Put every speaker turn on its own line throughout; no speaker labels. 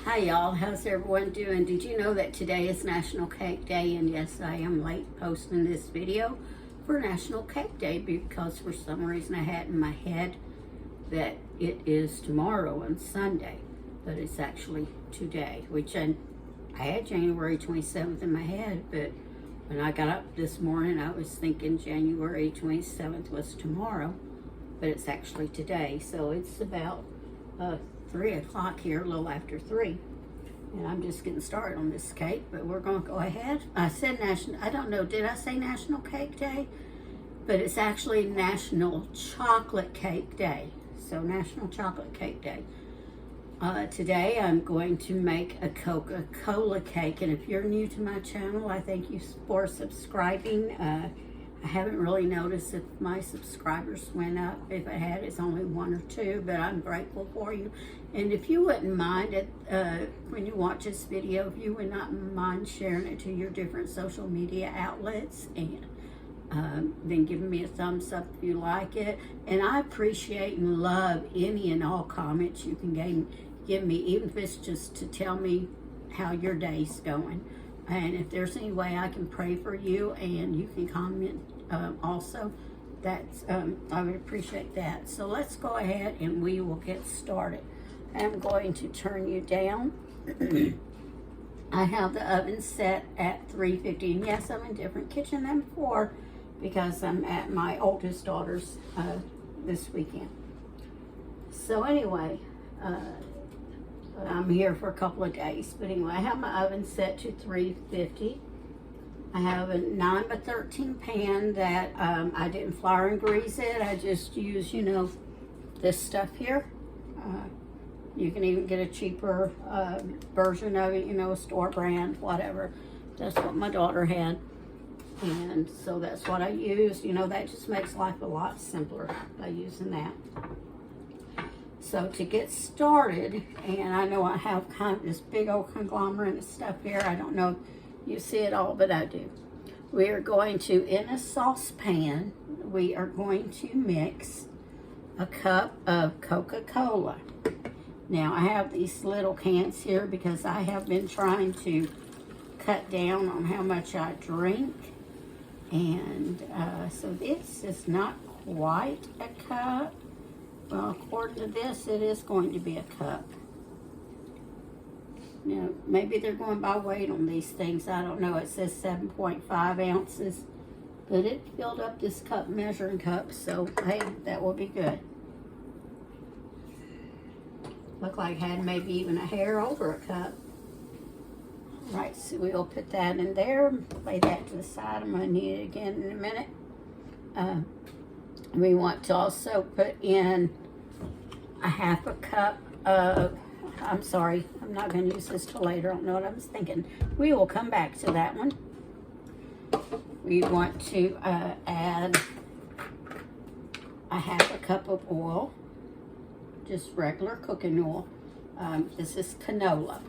Hi y'all, how's everyone doing? Did you know that today is National Cake Day? And yes, I am late posting this video for National Cake Day because for some reason I had in my head that it is tomorrow on Sunday, but it's actually today, which I had January 27th in my head, but when I got up this morning I was thinking January 27th was tomorrow, but it's actually today. So it's about 3 o'clock here, a little after 3, and I'm just getting started on this cake, but we're going to go ahead. I said I don't know, did I say National Cake Day? But it's actually National Chocolate Cake Day. So National Chocolate Cake Day. Today I'm going to make a Coca-Cola cake, and if you're new to my channel, I thank you for subscribing. I haven't really noticed if my subscribers went up. If I had, it's only 1 or 2, but I'm grateful for you. And if you wouldn't mind it, when you watch this video, if you would not mind sharing it to your different social media outlets, and then giving me a thumbs up if you like it. And I appreciate and love any and all comments you can give me, even if it's just to tell me how your day's going. And if there's any way I can pray for you and you can comment also, that's I would appreciate that. So let's go ahead and we will get started. I'm going to turn you down. I have the oven set at 350, and yes, I'm in a different kitchen than before because I'm at my oldest daughter's this weekend. So anyway, I'm here for a couple of days, but anyway, I have my oven set to 350. I have a 9x13 pan that I didn't flour and grease it. I just use, you know, this stuff here. You can even get a cheaper version of it, you know, a store brand, whatever. That's what my daughter had, and so that's what I use. You know, that just makes life a lot simpler by using that. So to get started, and I know I have kind of this big old conglomerate of stuff here. I don't know if you see it all, but I do. We are going to, in a saucepan, we are going to mix a cup of Coca-Cola. Now I have these little cans here because I have been trying to cut down on how much I drink. And so this is not quite a cup. Well, according to this, it is going to be a cup. Now, maybe they're going by weight on these things. I don't know. It says 7.5 ounces. But it filled up this cup, measuring cup. So, hey, that will be good. Looked like it had maybe even a hair over a cup. All right, so we'll put that in there. Lay that to the side. I'm going to need it again in a minute. We want to also put in a half a cup of, I'm sorry, I'm not going to use this till later. I don't know what I was thinking. We will come back to that one. We want to add a half a cup of oil, just regular cooking oil. This is canola.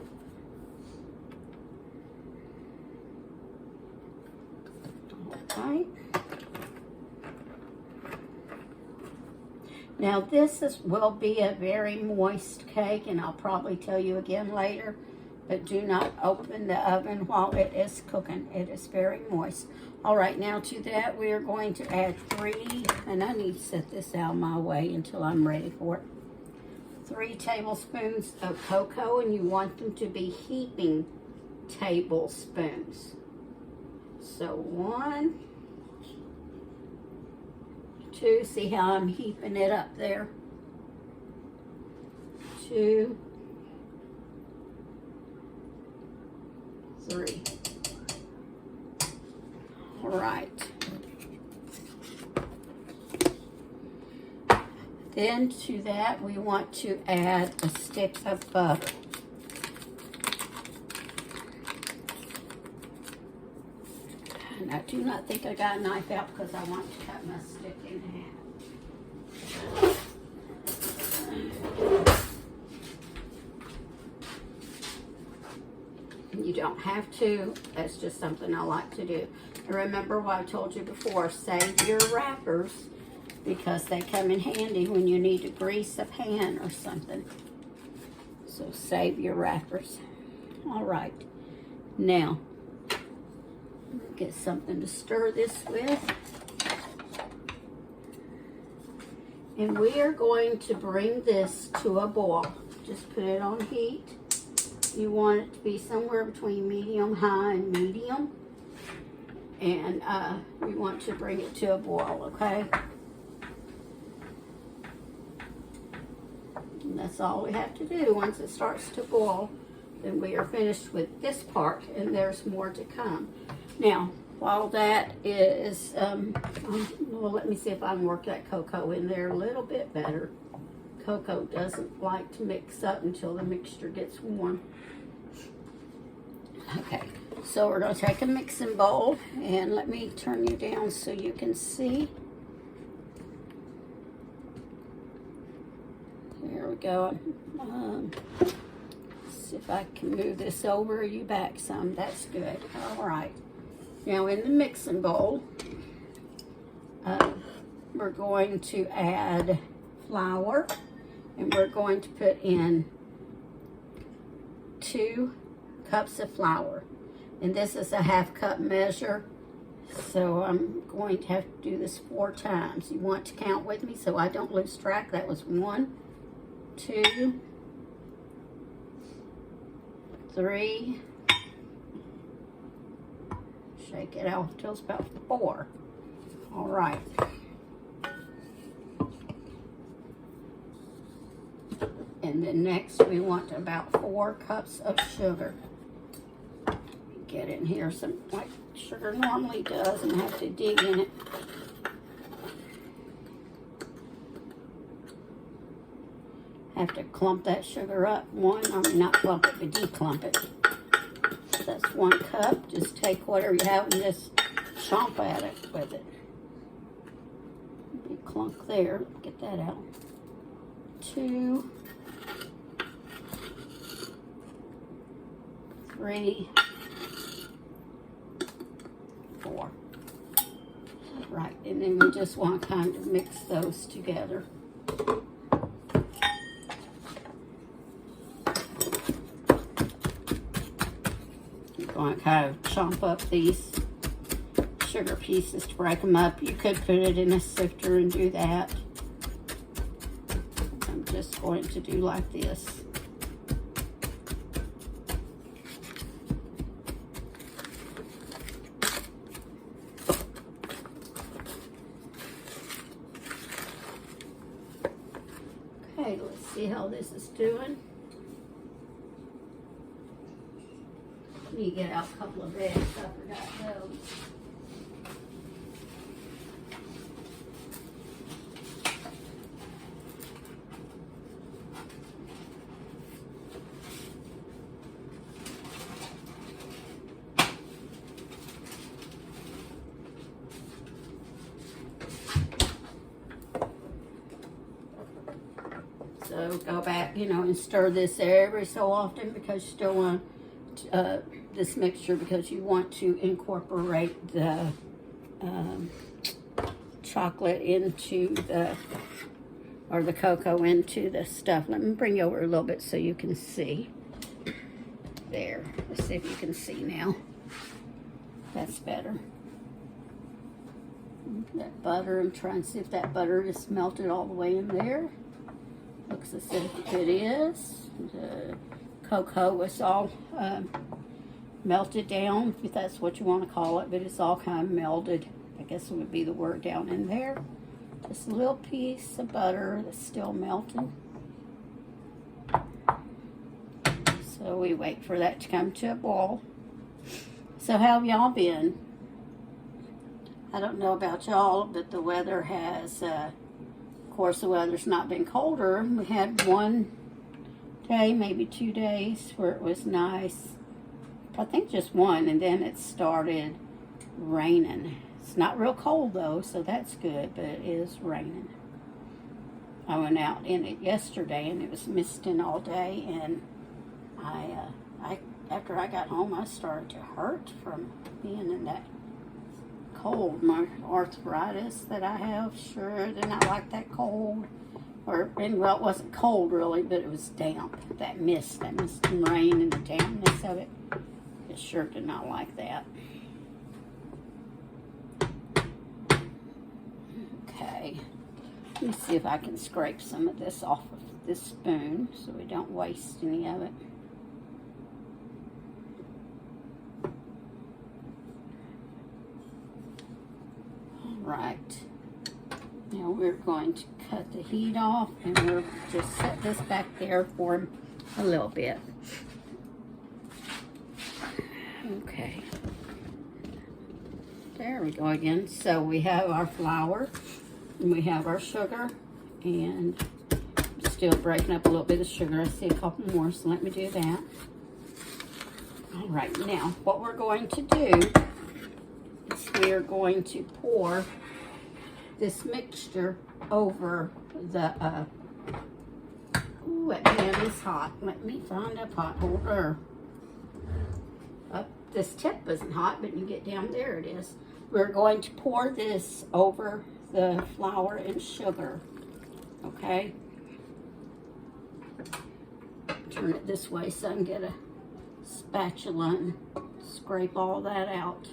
All right. Now this will be a very moist cake, and I'll probably tell you again later, but do not open the oven while it is cooking. It is very moist. All right, now to that we are going to add 3, and I need to set this out of my way until I'm ready for it. 3 tablespoons of cocoa, and you want them to be heaping tablespoons. So 1, 2, see how I'm heaping it up there? 2, 3. All right. Then to that we want to add a stick of butter. And I do not think I got a knife out because I want to cut my stick in half. You don't have to. That's just something I like to do. And remember what I told you before, save your wrappers because they come in handy when you need to grease a pan or something. So save your wrappers. All right. Now, get something to stir this with. And we are going to bring this to a boil. Just put it on heat. You want it to be somewhere between medium, high, and medium. And we want to bring it to a boil, okay? And that's all we have to do. Once it starts to boil, then we are finished with this part, and there's more to come. Now, while that is, well, let me see if I can work that cocoa in there a little bit better. Cocoa doesn't like to mix up until the mixture gets warm. Okay, so we're going to take a mixing bowl, and let me turn you down so you can see. There we go. See if I can move this over you back some. That's good. All right. Now in the mixing bowl, we're going to add flour, and we're going to put in 2 cups of flour. And this is a 1/2 cup measure, so I'm going to have to do this 4 times. You want to count with me so I don't lose track. That was 1, 2, 3, shake it out until it's about 4. All right. And then next we want about 4 cups of sugar. Get in here some like sugar normally does and have to dig in it. Have to clump that sugar up. Not clump it, but declump it. So that's 1 cup. Just take whatever you have and just chomp at it with it. Big clunk there. Get that out. 2, 3, 4. Right, and then we just want to kind of mix those together. Going to kind of chomp up these sugar pieces to break them up. You could put it in a sifter and do that. I'm just going to do like this. Okay, let's see how this is doing. You get out a couple of eggs. I forgot those. So go back, and stir this every so often because you still want this mixture, because you want to incorporate the chocolate into the cocoa into the stuff. Let me bring you over a little bit so you can see. There. Let's see if you can see now. That's better. That butter, I'm trying to see if that butter is melted all the way in there. Looks as if it is. The cocoa was all melted down, if that's what you want to call it, but it's all kind of melded, I guess would be the word, down in there. Just a little piece of butter that's still melting. So we wait for that to come to a boil. So how have y'all been? I don't know about y'all, but the weather has, of course the weather's not been colder. We had 1 day, maybe 2 days where it was nice. I think just 1, and then it started raining. It's not real cold though, so that's good, but it is raining. I went out in it yesterday and it was misting all day, and after I got home I started to hurt from being in that cold. My arthritis that I have sure did not like that cold. Well, it wasn't cold really, but it was damp. That mist and rain and the dampness of it. It sure did not like that. Okay. Let me see if I can scrape some of this off of this spoon so we don't waste any of it. All right. Now we're going to cut the heat off and we'll just set this back there for a little bit. Okay. There we go again. So we have our flour and we have our sugar, and I'm still breaking up a little bit of sugar. I see a couple more, so let me do that. All right, now what we're going to do is we are going to pour this mixture over the, ooh, that pan is hot. Let me find a pot holder. This tip isn't hot, but you get down there, it is. We're going to pour this over the flour and sugar, okay? Turn it this way so I can get a spatula and scrape all that out.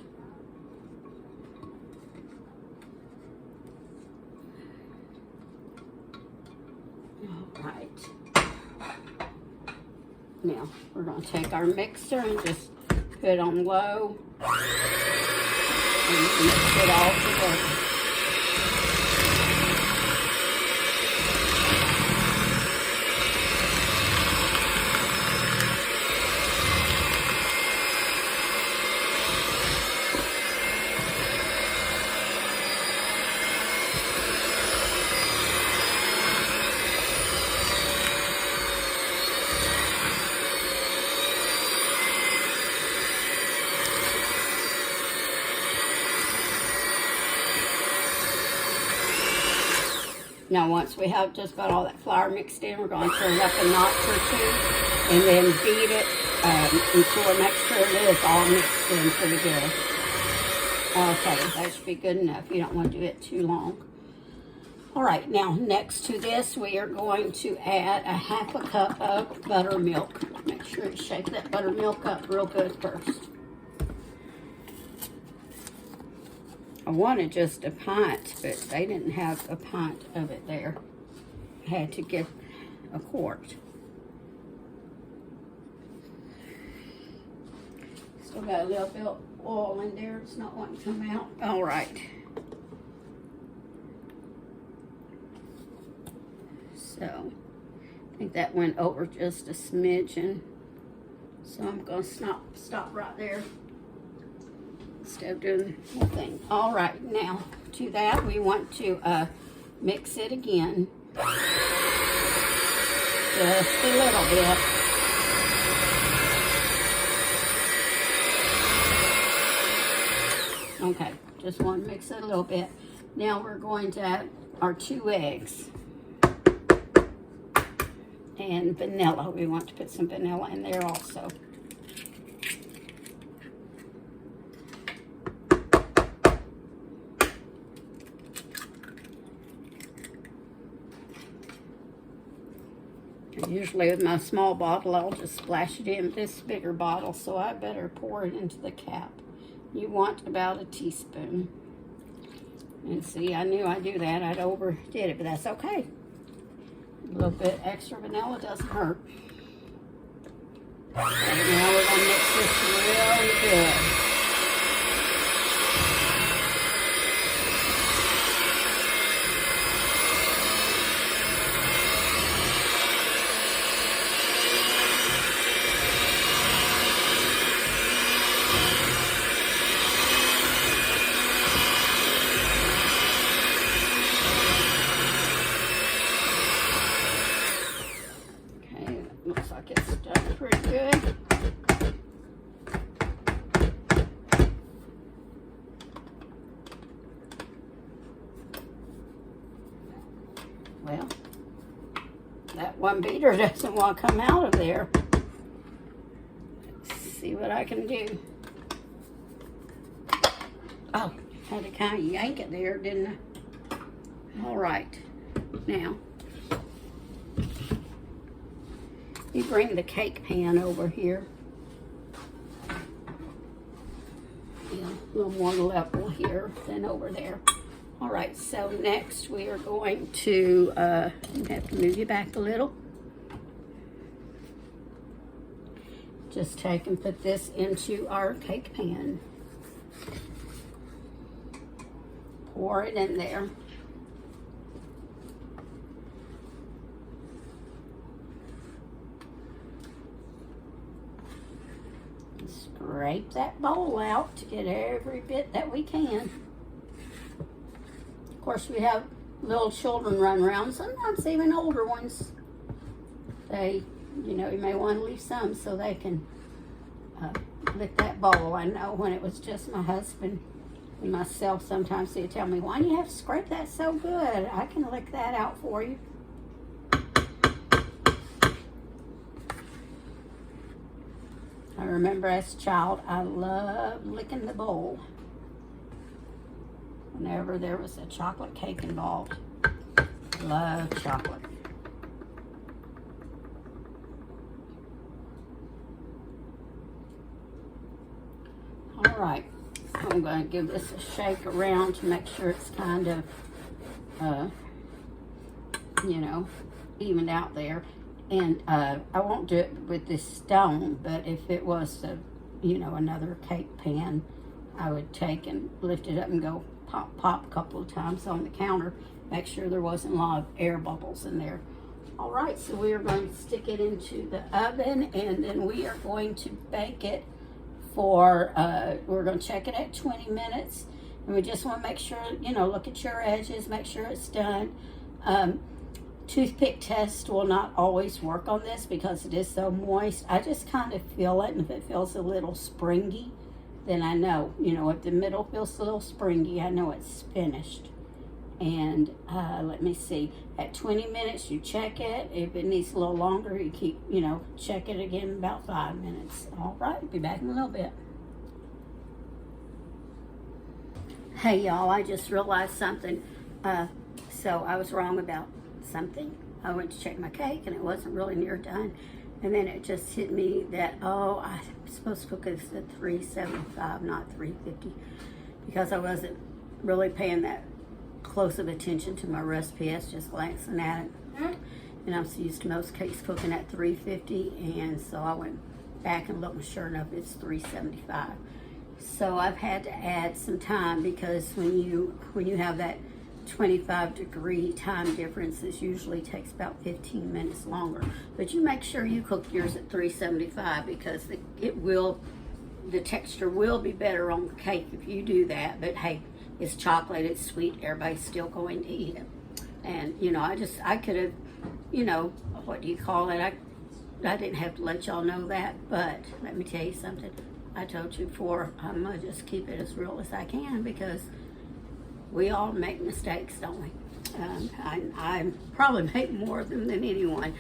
All right. Now, we're going to take our mixer and just put it on low and mix it all together. Now, once we have just got all that flour mixed in, we're going to turn it up a notch or two and then beat it until we make sure it is all mixed in pretty good. Okay, that should be good enough. You don't want to do it too long. All right, now next to this, we are going to add a half a cup of buttermilk. Make sure you shake that buttermilk up real good first. I wanted just a pint, but they didn't have a pint of it there. I had to get a quart. Still got a little bit of oil in there. It's not wanting to come out. All right. So, I think that went over just a smidgen. So I'm going to stop right there. Instead of doing the whole thing. All right, now to that we want to mix it again. Just a little bit. Okay, just want to mix it a little bit. Now we're going to add our 2 eggs. And vanilla. We want to put some vanilla in there also. Usually with my small bottle, I'll just splash it in this bigger bottle, so I better pour it into the cap. You want about a teaspoon. And see, I knew I'd do that. I'd overdid it, but that's okay. A little bit extra vanilla doesn't hurt. And now we're going to mix this really good. Looks like it's done pretty good. Well, that one beater doesn't want to come out of there. Let's see what I can do. Oh, had to kind of yank it there, didn't I? All right. Now, You bring the cake pan over here. Yeah, a little more level here than over there. All right, so next we are going to have to move you back a little. Just take and put this into our cake pan. Pour it in there. Scrape that bowl out to get every bit that we can. Of course, we have little children run around, sometimes even older ones. They, you know, you may want to leave some so they can lick that bowl. I know when it was just my husband and myself, sometimes they'd tell me, why do you have to scrape that so good? I can lick that out for you. I remember as a child, I loved licking the bowl whenever there was a chocolate cake involved. Love chocolate. All right, I'm going to give this a shake around to make sure it's kind of, you know, evened out there. And I won't do it with this stone, but if it was, you know, another cake pan, I would take and lift it up and go pop, pop a couple of times on the counter. Make sure there wasn't a lot of air bubbles in there. All right, so we are going to stick it into the oven, and then we are going to bake it for, we're going to check it at 20 minutes. And we just want to make sure, you know, look at your edges, make sure it's done. Toothpick test will not always work on this because it is so moist. I just kind of feel it, and if it feels a little springy, then I know, you know, if the middle feels a little springy, I know it's finished. And let me see, at 20 minutes you check it. If it needs a little longer, you keep, you know, check it again in about 5 minutes. All right, be back in a little bit. Hey y'all, I just realized something. So I was wrong about something. I went to check my cake and it wasn't really near done. And then it just hit me that, oh, I'm supposed to cook this at 375, not 350, because I wasn't really paying that close of attention to my recipe. I was just glancing at it. And I'm used to most cakes cooking at 350, and so I went back and looked, and sure enough, it's 375. So I've had to add some time, because when you have that 25-degree time difference, this usually takes about 15 minutes longer. But you make sure you cook yours at 375, because the texture will be better on the cake if you do that. But hey, it's chocolate, it's sweet, everybody's still going to eat it. And you know, I could have, you know, what do you call it? I didn't have to let y'all know that, but let me tell you something. I told you before, I'm gonna just keep it as real as I can, because we all make mistakes, don't we? I probably make more of them than anyone.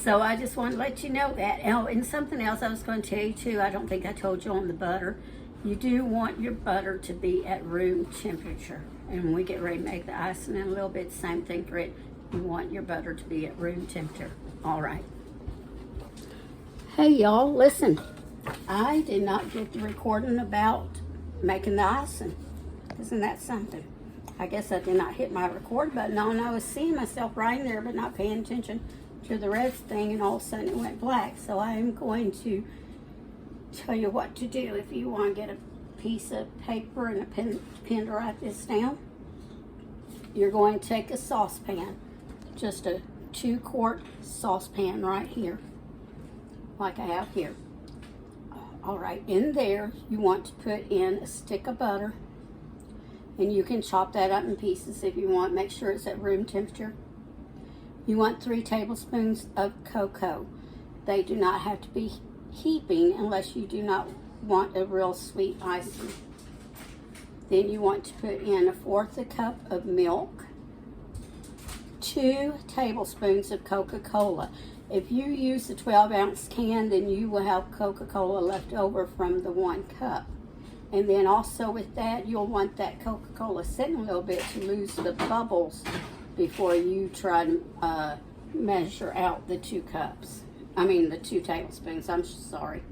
So I just want to let you know that. Oh, and something else I was going to tell you too, I don't think I told you on the butter. You do want your butter to be at room temperature. And when we get ready to make the icing in a little bit, same thing for it. You want your butter to be at room temperature. All right. Hey y'all, listen. I did not get the recording about making the icing. Isn't that something? I guess I did not hit my record button on. I was seeing myself right there, but not paying attention to the red thing, and all of a sudden it went black. So I am going to tell you what to do. If you want to get a piece of paper and a pen to write this down, you're going to take a saucepan, just a 2-quart saucepan right here, like I have here. All right, in there you want to put in a stick of butter. And you can chop that up in pieces if you want. Make sure it's at room temperature. You want 3 tablespoons of cocoa. They do not have to be heaping unless you do not want a real sweet icing. Then you want to put in 1/4 cup of milk, 2 tablespoons of Coca-Cola. If you use the 12-ounce can, then you will have Coca-Cola left over from the 1 cup. And then also with that, you'll want that Coca-Cola sitting a little bit to lose the bubbles before you try to measure out the 2 cups. the 2 tablespoons, I'm sorry.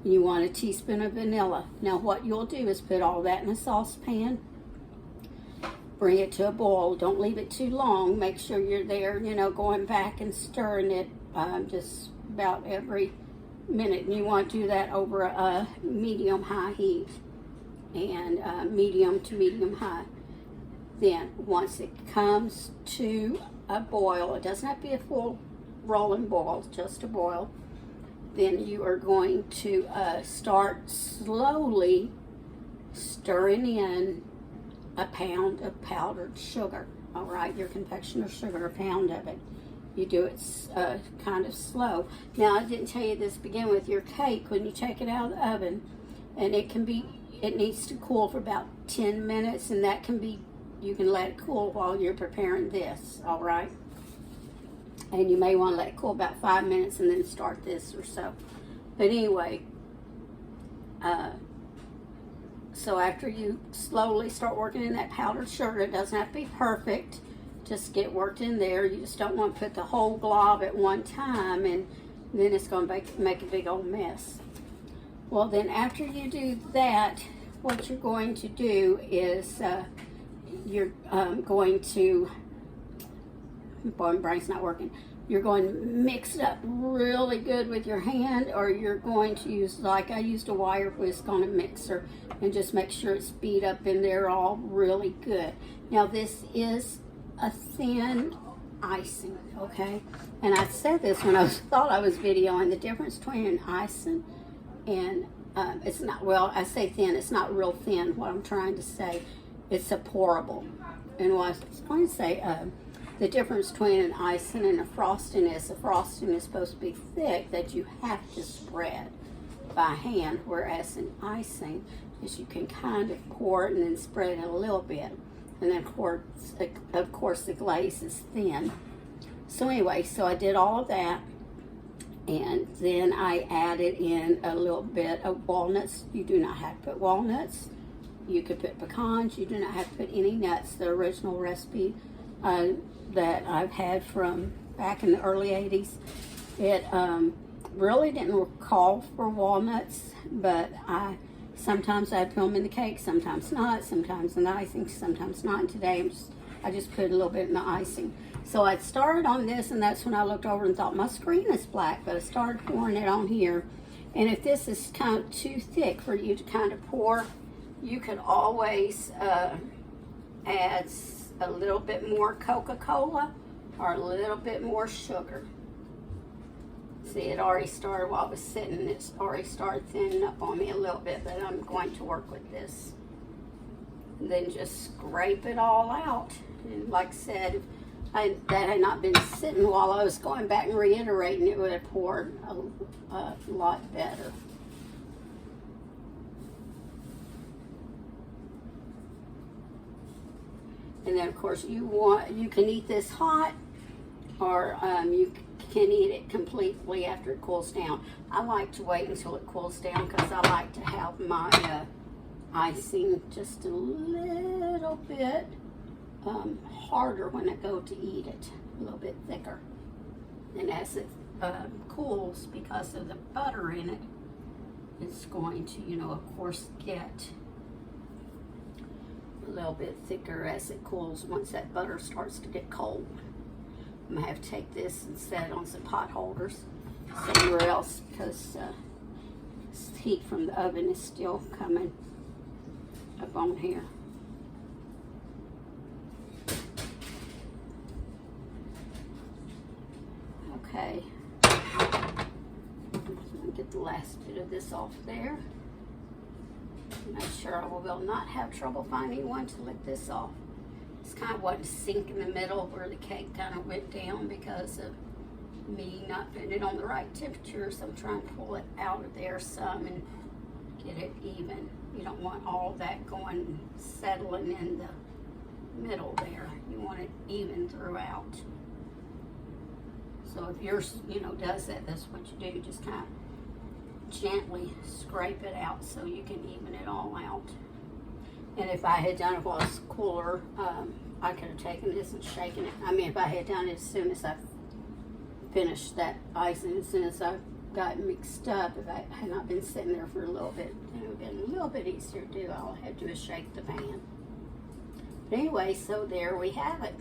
You want a teaspoon of vanilla. Now what you'll do is put all that in a saucepan. Bring it to a boil. Don't leave it too long. Make sure you're there, going back and stirring it just about every minute. And you want to do that over a medium-high heat, and medium to medium-high. Then once it comes to a boil, it doesn't have to be a full rolling boil, just a boil, then you are going to start slowly stirring in a pound of powdered sugar. All right, your confectioner sugar, a pound of it. You do it kind of slow. Now, I didn't tell you this to begin with. Your cake, when you take it out of the oven, and it needs to cool for about 10 minutes, and you can let it cool while you're preparing this, all right? And you may want to let it cool about 5 minutes and then start this or so. But anyway, so after you slowly start working in that powdered sugar, it doesn't have to be perfect. Just get worked in there. You just don't want to put the whole glob at one time, and then it's going to make a big old mess. Well, then after you do that, what you're going to do is you're going to, boy, my brain's not working. You're going to mix it up really good with your hand, or you're going to use, like I used a wire whisk on a mixer, and just make sure it's beat up in there all really good. Now this is a thin icing, okay? And I said this when I thought I was videoing the difference between an icing and it's not, well, I say thin, it's not real thin. What I'm trying to say, it's a pourable. And what I was going to say, the difference between an icing and a frosting is supposed to be thick, that you have to spread by hand, whereas an icing is you can kind of pour it and then spread it a little bit. And then of course the glaze is thin. So anyway, so I did all of that, and then I added in a little bit of walnuts. You do not have to put walnuts. You could put pecans. You do not have to put any nuts. The original recipe that I've had from back in the early 80s, it really didn't call for walnuts, but sometimes I'd put them in the cake, sometimes not, sometimes in the icing, sometimes not. And today I just put a little bit in the icing. So I started on this, and that's when I looked over and thought my screen is black, but I started pouring it on here. And if this is kind of too thick for you to kind of pour, you could always add a little bit more Coca-Cola or a little bit more sugar. See, it already started while I was sitting. It's already started thinning up on me a little bit, but I'm going to work with this. And then just scrape it all out. And like I said, if that had not been sitting while I was going back and reiterating, it would have poured a lot better. And then of course you can eat this hot, or you can eat it completely after it cools down. I like to wait until it cools down because I like to have my icing just a little bit harder when I go to eat it, a little bit thicker. And as it cools, because of the butter in it, it's going to, of course, get a little bit thicker as it cools once that butter starts to get cold. I'm going to have to take this and set it on some pot holders somewhere else because heat from the oven is still coming up on here. Okay. Let me get the last bit of this off there. Make sure I will not have trouble finding one to lick this off. It's kind of wanting to sink in the middle where the cake kind of went down because of me not putting it on the right temperature. So I'm trying to pull it out of there some and get it even. You don't want all that going, settling in the middle there. You want it even throughout. So if yours, does that, that's what you do. Just kind of gently scrape it out so you can even it all out. And if I had done it while it's cooler, I could have taken this and shaken it. I mean, if I had done it as soon as I finish that icing as soon as I got mixed up. If I had not been sitting there for a little bit, it would have been a little bit easier to do. All I had to do is shake the pan. But anyway, so there we have it.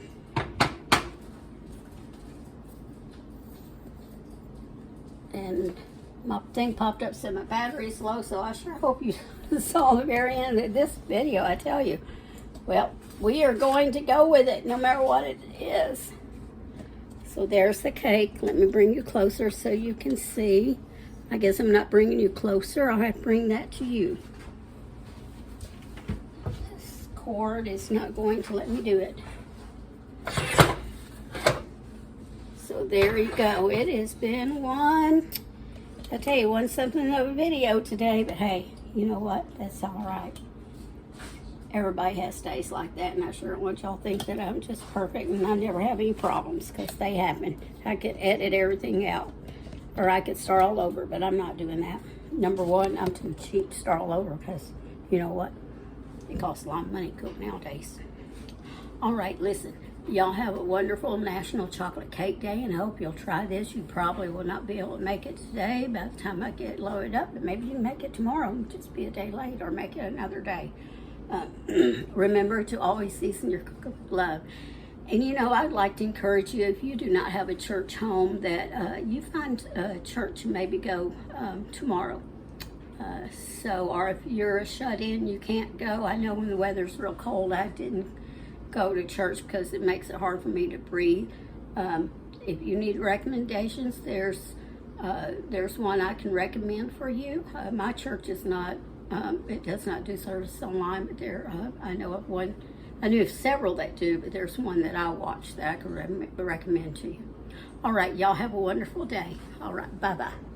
And my thing popped up, said my battery's low, so I sure hope you saw the very end of this video, I tell you. Well, we are going to go with it no matter what it is. So there's the cake. Let me bring you closer so you can see. I guess I'm not bringing you closer. I'll have to bring that to you. This cord is not going to let me do it. So there you go. It has been one something of a video today, but hey, you know what? That's all right. Everybody has days like that, and I sure don't want y'all to think that I'm just perfect and I never have any problems, because they happen. I could edit everything out, or I could start all over, but I'm not doing that. Number one, I'm too cheap to start all over, because you know what? It costs a lot of money to cook nowadays. All right, listen. Y'all have a wonderful National Chocolate Cake Day, and I hope you'll try this. You probably will not be able to make it today by the time I get loaded up, but maybe you can make it tomorrow and just be a day late, or make it another day. Remember to always season your cooking with love. And you know, I'd like to encourage you, if you do not have a church home, that you find a church and maybe go tomorrow. Or if you're a shut-in, you can't go. I know when the weather's real cold, I didn't go to church because it makes it hard for me to breathe. If you need recommendations, there's one I can recommend for you. My church is not, it does not do service online, but I know of one. I knew of several that do, but there's one that I watch that I can recommend to you. All right, y'all have a wonderful day. All right, bye-bye.